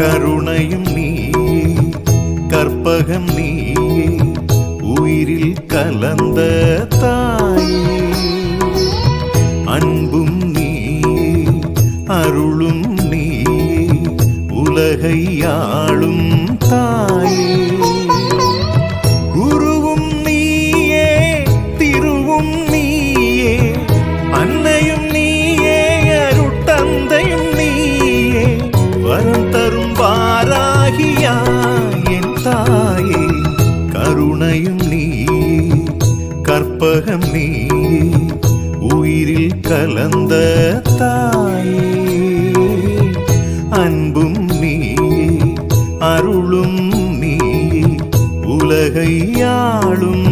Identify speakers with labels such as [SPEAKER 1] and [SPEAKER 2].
[SPEAKER 1] கருணையும் நீயே, கற்பகம் நீயே, உயிரில் கலந்த தாயே. அன்பும் நீயே, அருளும் நீயே, உலகை ஆளும் தாயே. குருவும் நீயே, திருவும் நீயே, அன்னையும் நீயே, அருட்தந்தையும் நீயே, வரம் தரும் வாராகியா என் தாயே. கருணையும் நீயே, கற்பகம் நீயே, உயிரில் கலந்த தாயே. அன்பும் நீயே, அருளும் நீயே, உலகை ஆளும்